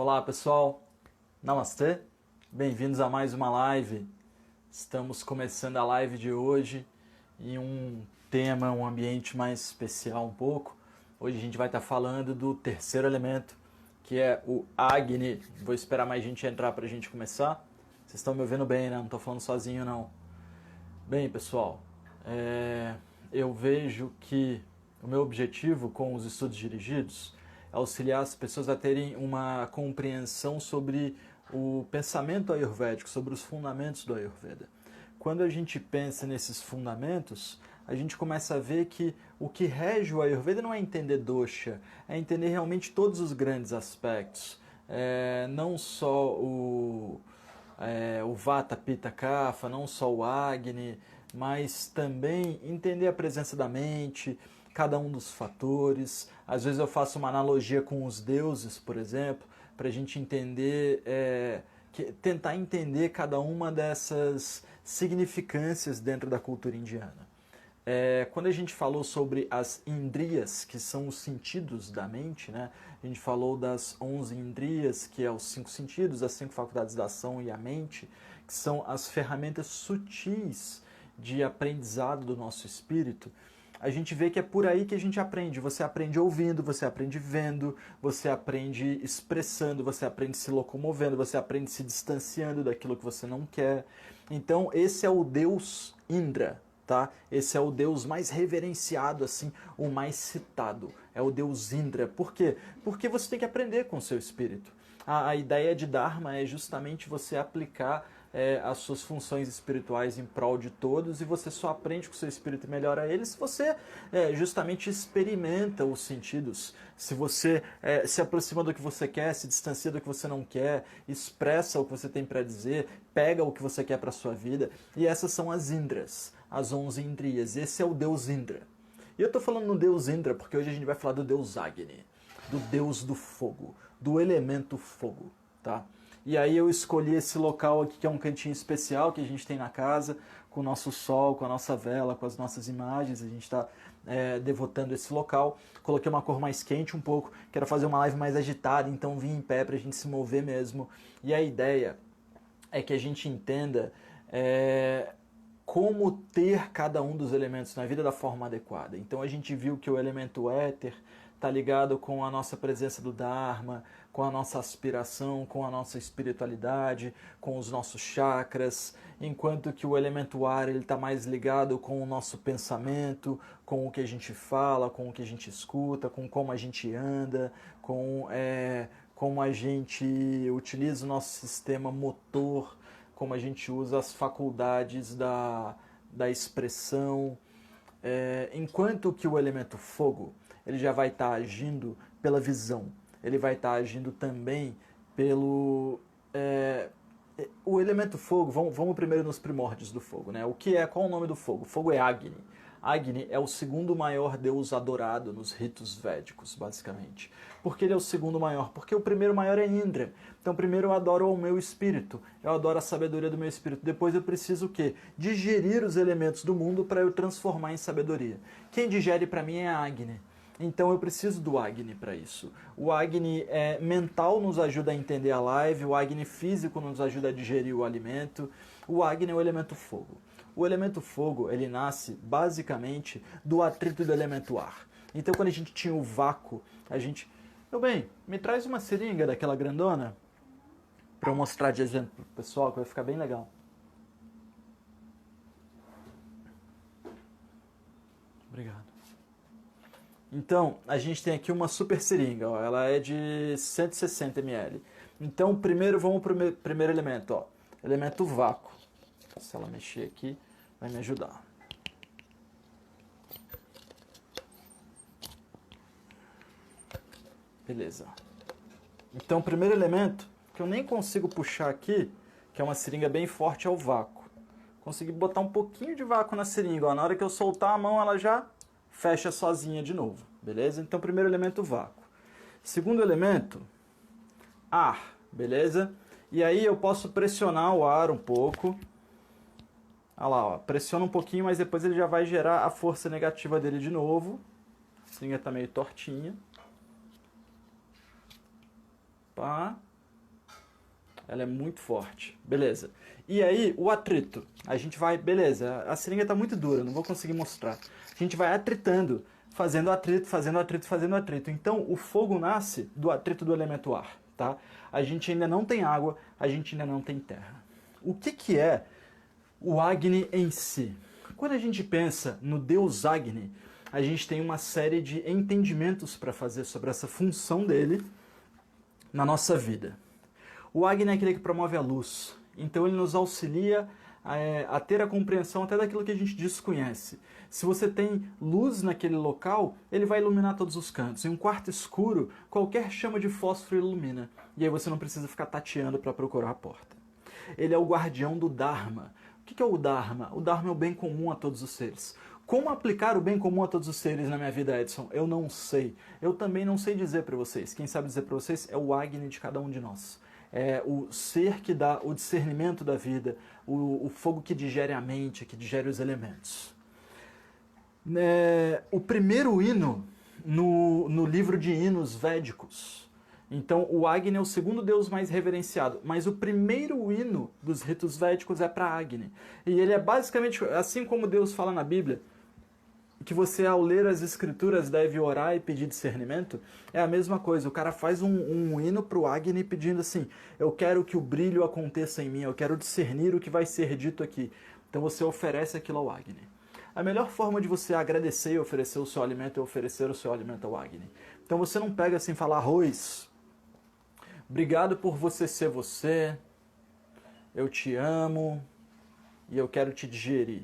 Olá pessoal, Namastê, bem-vindos a mais uma live. Estamos começando a live de hoje em um tema, um ambiente mais especial um pouco. Hoje a gente vai estar falando do terceiro elemento, que é o Agni. Vou esperar mais gente entrar para a gente começar. Vocês estão me ouvindo bem, né? Não estou falando sozinho não. Bem pessoal, eu vejo que o meu objetivo com os estudos dirigidos é auxiliar as pessoas a terem uma compreensão sobre o pensamento ayurvédico, sobre os fundamentos do Ayurveda. Quando a gente pensa nesses fundamentos, a gente começa a ver que o que rege o Ayurveda não é entender dosha, é entender realmente todos os grandes aspectos, não só o Vata, Pitta, Kapha, não só o Agni, mas também entender a presença da mente, cada um dos fatores. Às vezes eu faço uma analogia com os deuses, por exemplo, para a gente entender, tentar entender cada uma dessas significâncias dentro da cultura indiana. Quando a gente falou sobre as indriyas, que são os sentidos da mente, né? A gente falou das 11 indriyas, que é os 5 sentidos, as 5 faculdades da ação e a mente, que são as ferramentas sutis de aprendizado do nosso espírito. A gente vê que é por aí que a gente aprende. Você aprende ouvindo, você aprende vendo, você aprende expressando, você aprende se locomovendo, você aprende se distanciando daquilo que você não quer. Então esse é o Deus Indra, tá? Esse é o Deus mais reverenciado, assim, o mais citado. É o Deus Indra. Por quê? Porque você tem que aprender com o seu espírito. A ideia de Dharma é justamente você aplicar as suas funções espirituais em prol de todos, e você só aprende com o seu espírito e melhora ele se você justamente experimenta os sentidos, se você se aproxima do que você quer, se distancia do que você não quer, expressa o que você tem para dizer, pega o que você quer para a sua vida. E essas são as Indras, as 11 Indriyas. Esse é o Deus Indra. E eu estou falando no Deus Indra porque hoje a gente vai falar do Deus Agni, do Deus do fogo, do elemento fogo, tá? E aí eu escolhi esse local aqui, que é um cantinho especial que a gente tem na casa, com o nosso sol, com a nossa vela, com as nossas imagens. A gente está devotando esse local. Coloquei uma cor mais quente um pouco, quero fazer uma live mais agitada, então vim em pé para a gente se mover mesmo. E a ideia é que a gente entenda como ter cada um dos elementos na vida da forma adequada. Então a gente viu que o elemento éter está ligado com a nossa presença do Dharma, com a nossa aspiração, com a nossa espiritualidade, com os nossos chakras, enquanto que o elemento ar está mais ligado com o nosso pensamento, com o que a gente fala, com o que a gente escuta, com como a gente anda, com como a gente utiliza o nosso sistema motor, como a gente usa as faculdades da expressão, enquanto que o elemento fogo ele já vai estar agindo pela visão, ele vai estar agindo também pelo... o elemento fogo, vamos primeiro nos primórdios do fogo, né? Qual é o nome do fogo? O fogo é Agni. Agni é o segundo maior deus adorado nos ritos védicos, basicamente. Por que ele é o segundo maior? Porque o primeiro maior é Indra. Então primeiro eu adoro o meu espírito, eu adoro a sabedoria do meu espírito. Depois eu preciso o quê? Digerir os elementos do mundo para eu transformar em sabedoria. Quem digere para mim é a Agni. Então eu preciso do Agni para isso. O Agni mental nos ajuda a entender a live, o Agni físico nos ajuda a digerir o alimento. O Agni é o elemento fogo. O elemento fogo, ele nasce basicamente do atrito do elemento ar. Então quando a gente tinha o vácuo, a gente... Meu bem, me traz uma seringa daquela grandona para eu mostrar de exemplo pro pessoal, que vai ficar bem legal. Obrigado. Então, a gente tem aqui uma super seringa, ó, ela é de 160 ml. Então, primeiro vamos para o primeiro elemento, ó, elemento vácuo. Se ela mexer aqui, vai me ajudar. Beleza. Então, o primeiro elemento, que eu nem consigo puxar aqui, que é uma seringa bem forte, é o vácuo. Consegui botar um pouquinho de vácuo na seringa, ó, na hora que eu soltar a mão, ela já fecha sozinha de novo, beleza? Então, primeiro elemento, vácuo. Segundo elemento, ar, beleza? E aí eu posso pressionar o ar um pouco. Olha lá, ó, pressiona um pouquinho, mas depois ele já vai gerar a força negativa dele de novo. A seringa tá meio tortinha. Pá. Ela é muito forte. Beleza. E aí, o atrito. A gente vai... Beleza, a seringa está muito dura, não vou conseguir mostrar. A gente vai atritando, fazendo atrito, fazendo atrito, fazendo atrito. Então, o fogo nasce do atrito do elemento ar, tá? A gente ainda não tem água, a gente ainda não tem terra. O que é o Agni em si? Quando a gente pensa no deus Agni, a gente tem uma série de entendimentos para fazer sobre essa função dele na nossa vida. O Agni é aquele que promove a luz, então ele nos auxilia a ter a compreensão até daquilo que a gente desconhece. Se você tem luz naquele local, ele vai iluminar todos os cantos. Em um quarto escuro, qualquer chama de fósforo ilumina, e aí você não precisa ficar tateando para procurar a porta. Ele é o guardião do Dharma. O que é o Dharma? O Dharma é o bem comum a todos os seres. Como aplicar o bem comum a todos os seres na minha vida, Edson? Eu não sei. Eu também não sei dizer para vocês. Quem sabe dizer para vocês é o Agni de cada um de nós. É o ser que dá o discernimento da vida, o fogo que digere a mente, que digere os elementos. O primeiro hino no livro de hinos védicos. Então, o Agni é o segundo deus mais reverenciado, mas o primeiro hino dos ritos védicos é para Agni. E ele é basicamente, assim como Deus fala na Bíblia, que você, ao ler as escrituras, deve orar e pedir discernimento, é a mesma coisa. O cara faz um hino para o Agni pedindo assim, eu quero que o brilho aconteça em mim, eu quero discernir o que vai ser dito aqui. Então você oferece aquilo ao Agni. A melhor forma de você agradecer e oferecer o seu alimento é oferecer o seu alimento ao Agni. Então você não pega assim e fala, arroz, obrigado por você ser você, eu te amo e eu quero te digerir.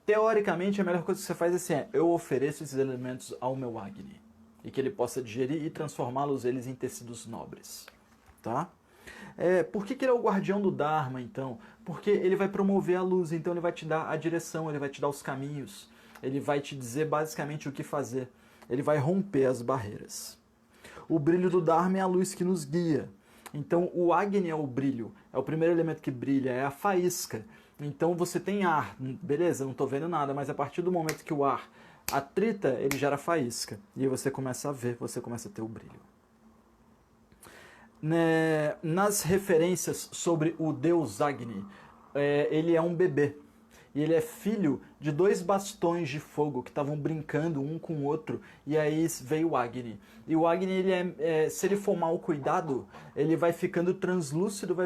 Teoricamente, a melhor coisa que você faz é assim, eu ofereço esses elementos ao meu Agni, e que ele possa digerir e transformá-los eles em tecidos nobres. Tá? Por que ele é o guardião do Dharma, então? Porque ele vai promover a luz, então ele vai te dar a direção, ele vai te dar os caminhos, ele vai te dizer basicamente o que fazer, ele vai romper as barreiras. O brilho do Dharma é a luz que nos guia. Então o Agni é o brilho, é o primeiro elemento que brilha, é a faísca. Então você tem ar, beleza, não estou vendo nada, mas a partir do momento que o ar atrita, ele gera faísca. E aí você começa a ver, você começa a ter o brilho. Nas referências sobre o deus Agni, ele é um bebê. E ele é filho de dois bastões de fogo que estavam brincando um com o outro, e aí veio o Agni. E o Agni, se ele for mal cuidado, ele vai ficando translúcido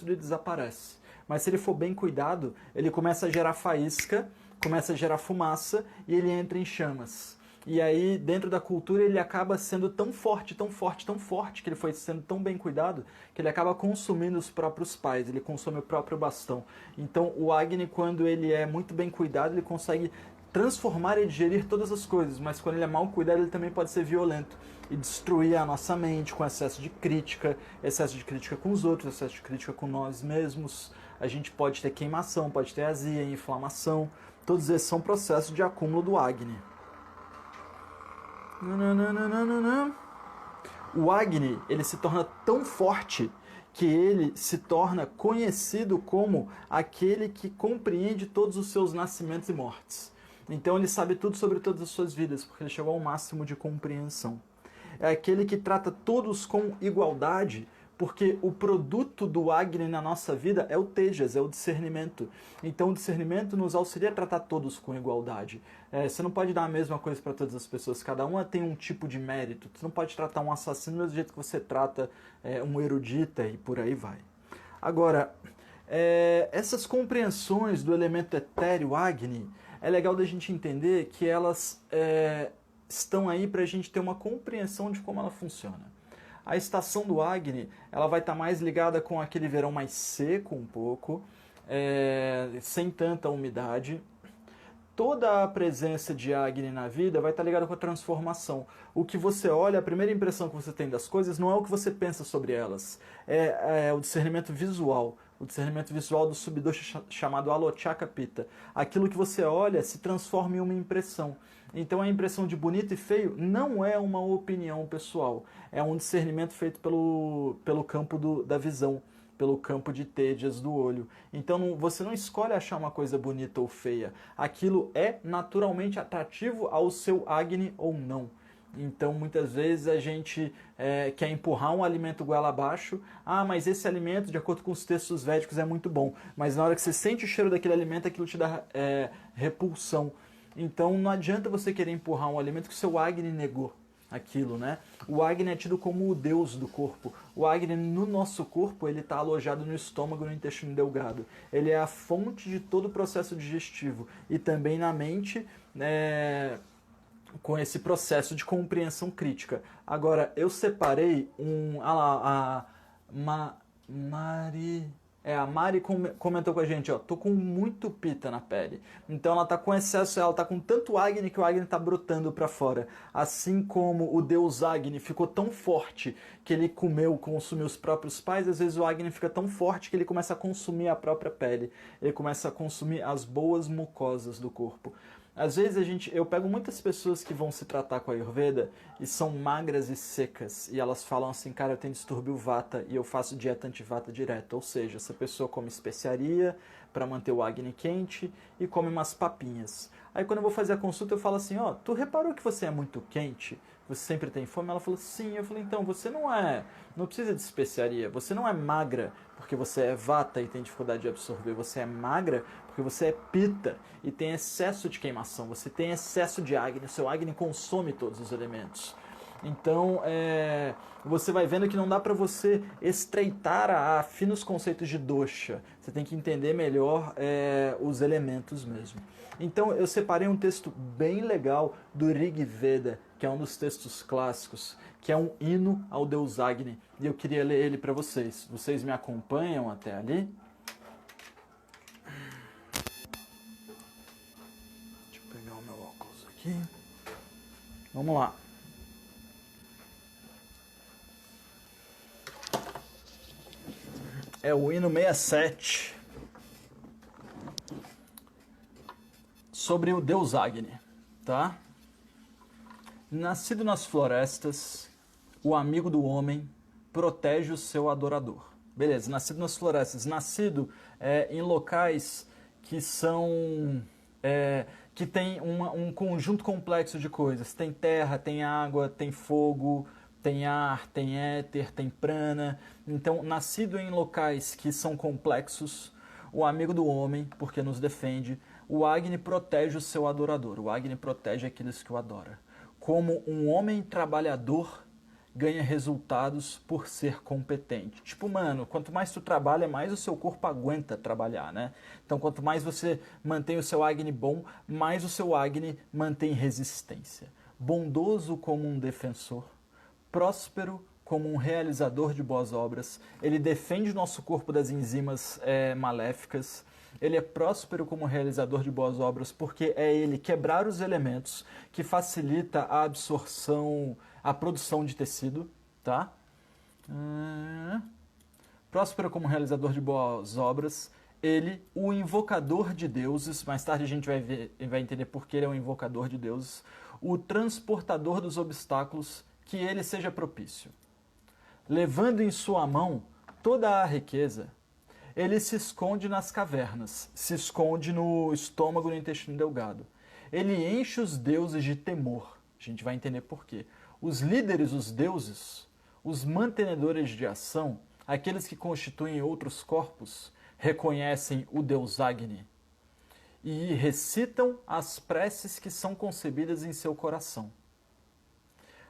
e desaparece. Mas se ele for bem cuidado, ele começa a gerar faísca, começa a gerar fumaça, e ele entra em chamas. E aí, dentro da cultura, ele acaba sendo tão forte, que ele foi sendo tão bem cuidado, que ele acaba consumindo os próprios pais, ele consome o próprio bastão. Então, o Agni, quando ele é muito bem cuidado, ele consegue transformar e digerir todas as coisas, mas quando ele é mal cuidado, ele também pode ser violento e destruir a nossa mente com excesso de crítica com os outros, excesso de crítica com nós mesmos. A gente pode ter queimação, pode ter azia, inflamação. Todos esses são processos de acúmulo do Agni. O Agni, ele se torna tão forte que ele se torna conhecido como aquele que compreende todos os seus nascimentos e mortes. Então ele sabe tudo sobre todas as suas vidas, porque ele chegou ao máximo de compreensão. É aquele que trata todos com igualdade, porque o produto do Agni na nossa vida é o Tejas, é o discernimento. Então o discernimento nos auxilia a tratar todos com igualdade. Você não pode dar a mesma coisa para todas as pessoas, cada uma tem um tipo de mérito. Você não pode tratar um assassino do mesmo jeito que você trata um erudita e por aí vai. Agora, essas compreensões do elemento etéreo Agni, é legal da gente entender que elas estão aí para a gente ter uma compreensão de como ela funciona. A estação do Agni, ela vai estar mais ligada com aquele verão mais seco um pouco, sem tanta umidade. Toda a presença de Agni na vida vai estar ligada com a transformação. O que você olha, a primeira impressão que você tem das coisas não é o que você pensa sobre elas. É o discernimento visual. O discernimento visual do subdosha chamado Alochakapita. Aquilo que você olha se transforma em uma impressão. Então a impressão de bonito e feio não é uma opinião pessoal. É um discernimento feito pelo campo da visão, pelo campo de Tejas do olho. Então você não escolhe achar uma coisa bonita ou feia. Aquilo é naturalmente atrativo ao seu Agni ou não. Então, muitas vezes a gente quer empurrar um alimento goela abaixo. Ah, mas esse alimento, de acordo com os textos védicos, é muito bom. Mas na hora que você sente o cheiro daquele alimento, aquilo te dá repulsão. Então, não adianta você querer empurrar um alimento que o seu Agni negou aquilo, né? O Agni é tido como o deus do corpo. O Agni no nosso corpo, ele está alojado no estômago, no intestino delgado. Ele é a fonte de todo o processo digestivo. E também na mente, com esse processo de compreensão crítica. Agora, eu separei a Mari comentou com a gente, ó, tô com muito pita na pele. Então ela tá com excesso, ela tá com tanto Agni que o Agni tá brotando para fora. Assim como o deus Agni ficou tão forte que ele consumiu os próprios pais, às vezes o Agni fica tão forte que ele começa a consumir a própria pele. Ele começa a consumir as boas mucosas do corpo. Às vezes eu pego muitas pessoas que vão se tratar com a Ayurveda e são magras e secas e elas falam assim, cara, eu tenho distúrbio Vata e eu faço dieta anti-Vata direto. Ou seja, essa pessoa come especiaria para manter o Agni quente e come umas papinhas. Aí quando eu vou fazer a consulta eu falo assim, ó, tu reparou que você é muito quente? Você sempre tem fome? Ela falou, sim. Eu falei, então, você não precisa de especiaria, você não é magra porque você é Vata e tem dificuldade de absorver, você é magra porque você é Pitta e tem excesso de queimação, você tem excesso de Agni, o seu Agni consome todos os elementos. Então, você vai vendo que não dá para você estreitar a finos conceitos de dosha. Você tem que entender melhor os elementos mesmo. Então, eu separei um texto bem legal do Rig Veda, que é um dos textos clássicos, que é um hino ao deus Agni. E eu queria ler ele para vocês. Vocês me acompanham até ali? Deixa eu pegar o meu óculos aqui. Vamos lá. É o hino 67 sobre o deus Agni, tá? Nascido nas florestas, o amigo do homem protege o seu adorador. Beleza, nascido nas florestas, nascido em locais que são que tem um conjunto complexo de coisas. Tem terra, tem água, tem fogo, tem ar, tem éter, tem prana. Então, nascido em locais que são complexos, o amigo do homem, porque nos defende, o Agni protege o seu adorador. O Agni protege aqueles que o adoram. Como um homem trabalhador ganha resultados por ser competente. Tipo, mano, quanto mais tu trabalha, mais o seu corpo aguenta trabalhar, né? Então, quanto mais você mantém o seu Agni bom, mais o seu Agni mantém resistência. Bondoso como um defensor, próspero como um realizador de boas obras, ele defende o nosso corpo das enzimas maléficas, ele é próspero como realizador de boas obras porque é ele quebrar os elementos que facilita a absorção, a produção de tecido, tá? Próspero como realizador de boas obras, ele, o invocador de deuses, mais tarde a gente vai entender por que ele é um invocador de deuses, o transportador dos obstáculos, que ele seja propício. Levando em sua mão toda a riqueza, ele se esconde nas cavernas, se esconde no estômago, no intestino delgado. Ele enche os deuses de temor. A gente vai entender por quê. Os líderes, os deuses, os mantenedores de ação, aqueles que constituem outros corpos, reconhecem o deus Agni e recitam as preces que são concebidas em seu coração.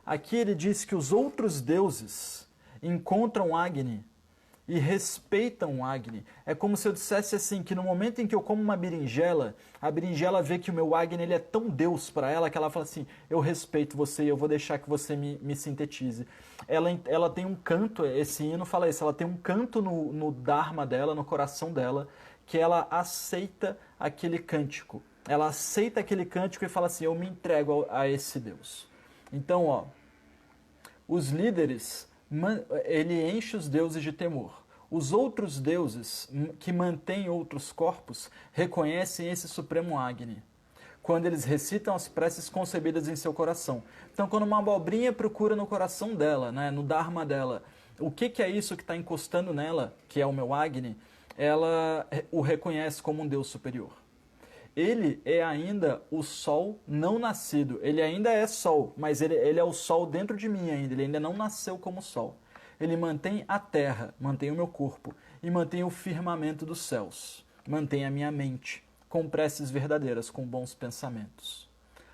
Aqui ele diz que os outros deuses encontram Agni e respeitam o Agni. É como se eu dissesse assim, que no momento em que eu como uma berinjela, a berinjela vê que o meu Agni ele é tão Deus para ela, que ela fala assim, eu respeito você e eu vou deixar que você me sintetize. Ela tem um canto, esse hino fala isso, ela tem um canto no Dharma dela, no coração dela, que ela aceita aquele cântico. Ela aceita aquele cântico e fala assim, eu me entrego a esse Deus. Então, ó, os líderes, ele enche os deuses de temor. Os outros deuses que mantêm outros corpos reconhecem esse supremo Agni, quando eles recitam as preces concebidas em seu coração. Então, quando uma abobrinha procura no coração dela, né, no Dharma dela, o que é isso que está encostando nela, que é o meu Agni, ela o reconhece como um Deus superior. ele é ainda o Sol não nascido. Ele ainda é Sol, mas ele é o Sol dentro de mim ainda. Ele ainda não nasceu como Sol. Ele mantém a terra, mantém o meu corpo e mantém o firmamento dos céus. Mantém a minha mente com preces verdadeiras, com bons pensamentos.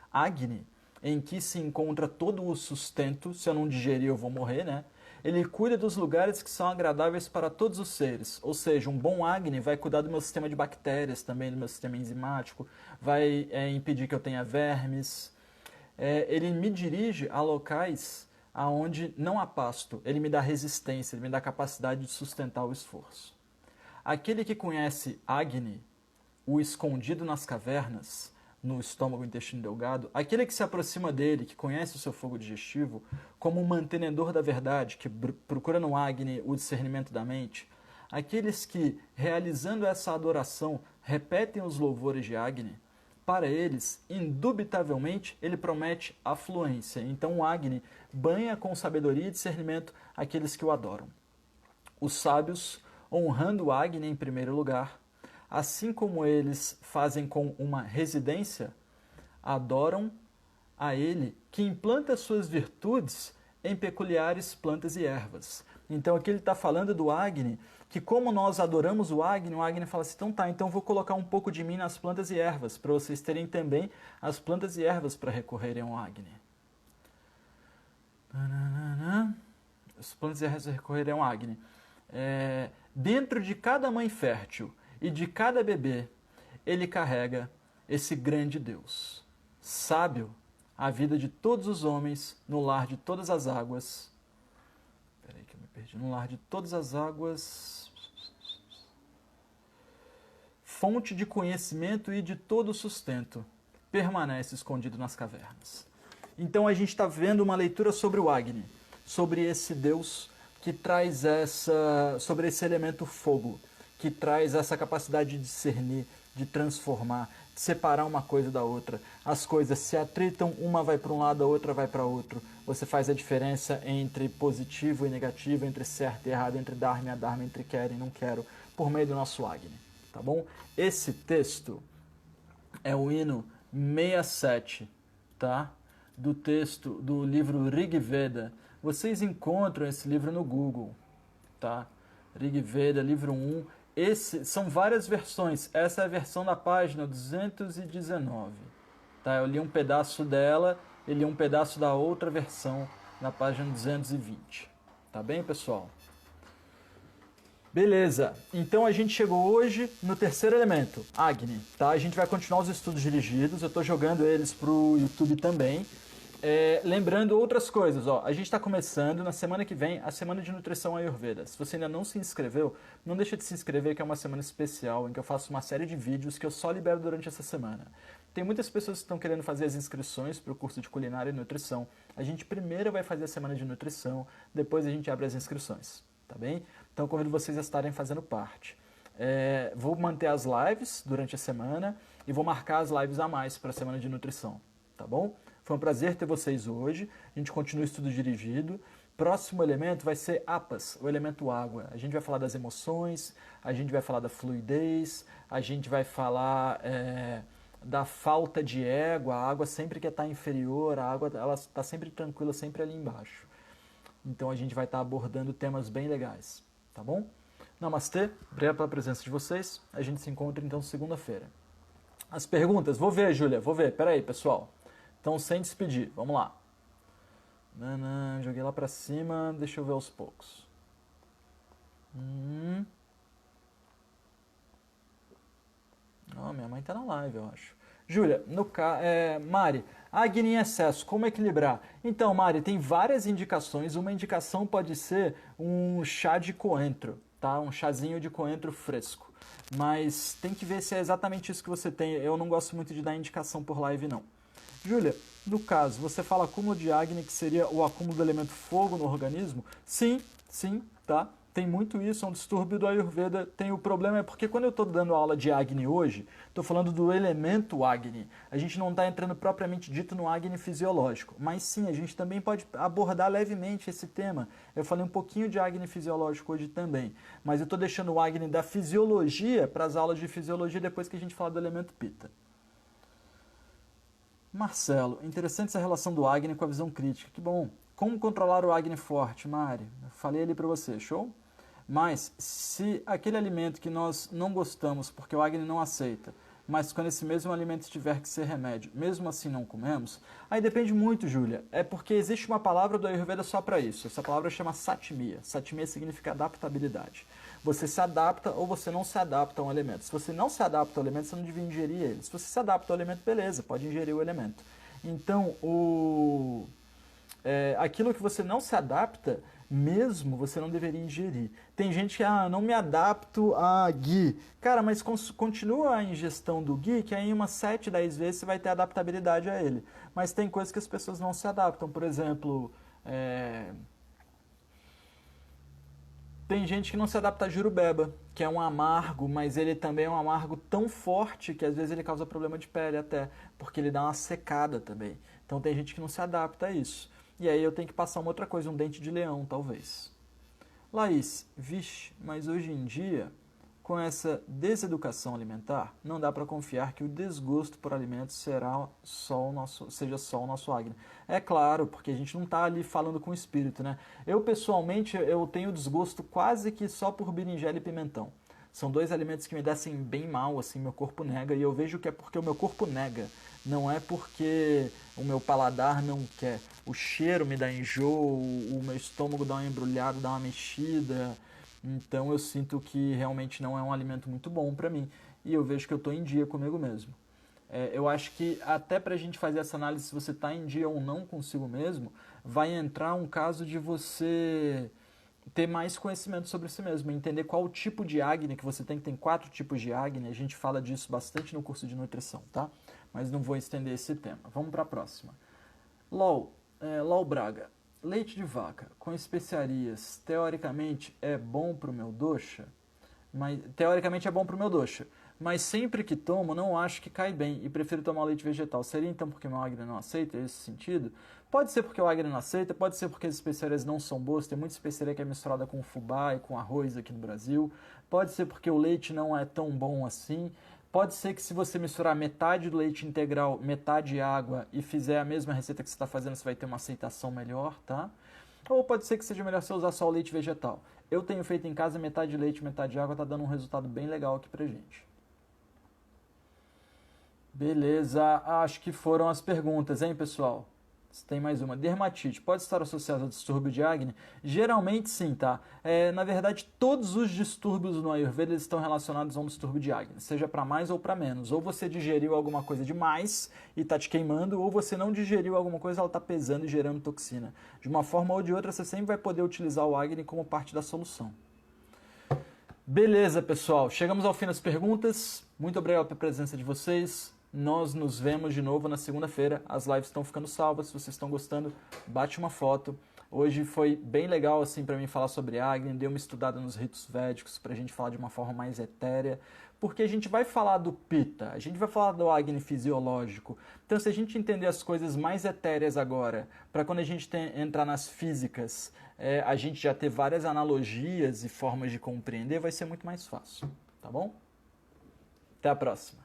Agni, em que se encontra todo o sustento, se eu não digerir eu vou morrer, né? Ele cuida dos lugares que são agradáveis para todos os seres, ou seja, um bom Agni vai cuidar do meu sistema de bactérias também, do meu sistema enzimático, vai impedir que eu tenha vermes. Ele me dirige a locais aonde não há pasto, ele me dá resistência, ele me dá capacidade de sustentar o esforço. Aquele que conhece Agni, o escondido nas cavernas, no estômago e intestino delgado, aquele que se aproxima dele, que conhece o seu fogo digestivo, como um mantenedor da verdade, que procura no Agni o discernimento da mente, aqueles que, realizando essa adoração, repetem os louvores de Agni, para eles, indubitavelmente, ele promete afluência. Então o Agni banha com sabedoria e discernimento aqueles que o adoram. Os sábios, honrando o Agni em primeiro lugar, assim como eles fazem com uma residência, adoram a ele que implanta suas virtudes em peculiares plantas e ervas. Então aqui ele está falando do Agni, que como nós adoramos o Agni fala assim, então vou colocar um pouco de mim nas plantas e ervas, para vocês terem também as plantas e ervas para recorrerem ao Agni. As plantas e ervas recorrerem ao Agni. Dentro de cada mãe fértil e de cada bebê, ele carrega esse grande Deus, sábio, a vida de todos os homens, no lar de todas as águas. Peraí que eu me perdi. No lar de todas as águas, fonte de conhecimento e de todo sustento, permanece escondido nas cavernas. Então a gente está vendo uma leitura sobre o Agni, sobre esse Deus que traz sobre esse elemento fogo, que traz essa capacidade de discernir, de transformar, de separar uma coisa da outra. As coisas se atritam, uma vai para um lado, a outra vai para outro. Você faz a diferença entre positivo e negativo, entre certo e errado, entre dharma e adharma, entre quero e não quero, por meio do nosso Agni, tá bom? Esse texto é o hino 67, tá? Do texto do livro Rig Veda. Vocês encontram esse livro no Google, tá? Rig Veda, livro 1. São várias versões. Essa é a versão da página 219. Tá? Eu li um pedaço dela e li um pedaço da outra versão na página 220. Tá bem, pessoal? Beleza. Então a gente chegou hoje no terceiro elemento, Agni. Tá? A gente vai continuar os estudos dirigidos. Eu estou jogando eles para o YouTube também. Lembrando outras coisas, a gente está começando na semana que vem a Semana de Nutrição Ayurveda. Se você ainda não se inscreveu, não deixa de se inscrever, que é uma semana especial em que eu faço uma série de vídeos que eu só libero durante essa semana. Tem muitas pessoas que estão querendo fazer as inscrições para o curso de Culinária e Nutrição. A gente primeiro vai fazer a Semana de Nutrição, depois a gente abre as inscrições, tá bem? Então convido vocês a estarem fazendo parte. Vou manter as lives durante a semana e vou marcar as lives a mais para a Semana de Nutrição, tá bom? Foi um prazer ter vocês hoje. A gente continua o estudo dirigido. Próximo elemento vai ser Apas, o elemento água. A gente vai falar das emoções, a gente vai falar da fluidez, a gente vai falar da falta de ego. A água sempre quer estar inferior, a água ela está sempre tranquila, sempre ali embaixo. Então a gente vai estar abordando temas bem legais, tá bom? Namastê, obrigado pela presença de vocês. A gente se encontra então segunda-feira. As perguntas, vou ver, Júlia, vou ver. Pera aí, pessoal. Então, sem despedir, vamos lá. Joguei lá pra cima, deixa eu ver aos poucos. Minha mãe tá na live, eu acho. Júlia, Mari, Agni em excesso, como equilibrar? Então, Mari, tem várias indicações. Uma indicação pode ser um chá de coentro, tá? Um chazinho de coentro fresco. Mas tem que ver se é exatamente isso que você tem. Eu não gosto muito de dar indicação por live, não. Júlia, no caso, você fala acúmulo de Agni, que seria o acúmulo do elemento fogo no organismo? Sim, tá? Tem muito isso, é um distúrbio do Ayurveda. O problema é porque quando eu estou dando aula de Agni hoje, estou falando do elemento Agni. A gente não está entrando propriamente dito no Agni fisiológico. Mas sim, a gente também pode abordar levemente esse tema. Eu falei um pouquinho de Agni fisiológico hoje também. Mas eu estou deixando o Agni da fisiologia para as aulas de fisiologia depois que a gente falar do elemento Pitta. Marcelo, interessante essa relação do Agni com a visão crítica. Que bom. Como controlar o Agni forte, Mari? Eu falei ali para você, show? Mas, se aquele alimento que nós não gostamos porque o Agni não aceita, mas quando esse mesmo alimento tiver que ser remédio, mesmo assim não comemos, aí depende muito, Júlia. É porque existe uma palavra do Ayurveda só para isso. Essa palavra chama Satmia. Satmia significa adaptabilidade. Você se adapta ou você não se adapta a um alimento. Se você não se adapta ao alimento, você não devia ingerir ele. Se você se adapta ao alimento, beleza, pode ingerir o alimento. Então, aquilo que você não se adapta, mesmo você não deveria ingerir. Tem gente que, não me adapto a ghee. Cara, mas continua a ingestão do ghee, que aí umas 7, 10 vezes você vai ter adaptabilidade a ele. Mas tem coisas que as pessoas não se adaptam. Por exemplo, tem gente que não se adapta a jurubeba, que é um amargo, mas ele também é um amargo tão forte que às vezes ele causa problema de pele até, porque ele dá uma secada também. Então tem gente que não se adapta a isso. E aí eu tenho que passar uma outra coisa, um dente de leão, talvez. Laís, vixe, mas hoje em dia, com essa deseducação alimentar, não dá para confiar que o desgosto por alimentos seja só o nosso Agni. É claro, porque a gente não está ali falando com o espírito, né? Eu, pessoalmente, eu tenho desgosto quase que só por berinjela e pimentão. São dois alimentos que me descem bem mal, assim, meu corpo nega, e eu vejo que é porque o meu corpo nega, não é porque o meu paladar não quer. O cheiro me dá enjoo, o meu estômago dá uma embrulhada, dá uma mexida, então eu sinto que realmente não é um alimento muito bom para mim, e eu vejo que eu estou em dia comigo mesmo. Eu acho que até para a gente fazer essa análise se você está em dia ou não consigo mesmo, vai entrar um caso de você ter mais conhecimento sobre si mesmo, entender qual o tipo de Agni que você tem 4 tipos de Agni, a gente fala disso bastante no curso de nutrição, tá? Mas não vou estender esse tema. Vamos para a próxima. LOL Braga, leite de vaca com especiarias, teoricamente é bom para o meu dosha? Teoricamente é bom para o meu dosha, mas sempre que tomo não acho que cai bem e prefiro tomar leite vegetal. Seria então porque meu Agni não aceita esse sentido? Pode ser porque o Agni não aceita, pode ser porque as especiarias não são boas, tem muita especiaria que é misturada com fubá e com arroz aqui no Brasil, pode ser porque o leite não é tão bom assim, pode ser que se você misturar metade do leite integral, metade água e fizer a mesma receita que você está fazendo, você vai ter uma aceitação melhor, tá? Ou pode ser que seja melhor você usar só o leite vegetal. Eu tenho feito em casa metade leite, metade água, tá dando um resultado bem legal aqui pra gente. Beleza, acho que foram as perguntas, hein, pessoal? Tem mais uma. Dermatite pode estar associada ao distúrbio de Agni? Geralmente sim, tá? Na verdade, todos os distúrbios no Ayurveda estão relacionados a um distúrbio de Agni, seja para mais ou para menos. Ou você digeriu alguma coisa demais e está te queimando, ou você não digeriu alguma coisa e ela está pesando e gerando toxina. De uma forma ou de outra, você sempre vai poder utilizar o Agni como parte da solução. Beleza, pessoal. Chegamos ao fim das perguntas. Muito obrigado pela presença de vocês. Nós nos vemos de novo na segunda-feira. As lives estão ficando salvas. Se vocês estão gostando, bate uma foto. Hoje foi bem legal assim para mim falar sobre Agni. Dei uma estudada nos ritos védicos para a gente falar de uma forma mais etérea. Porque a gente vai falar do Pitta, a gente vai falar do Agni fisiológico. Então, se a gente entender as coisas mais etéreas agora, para quando a gente entrar nas físicas, a gente já ter várias analogias e formas de compreender, vai ser muito mais fácil. Tá bom? Até a próxima.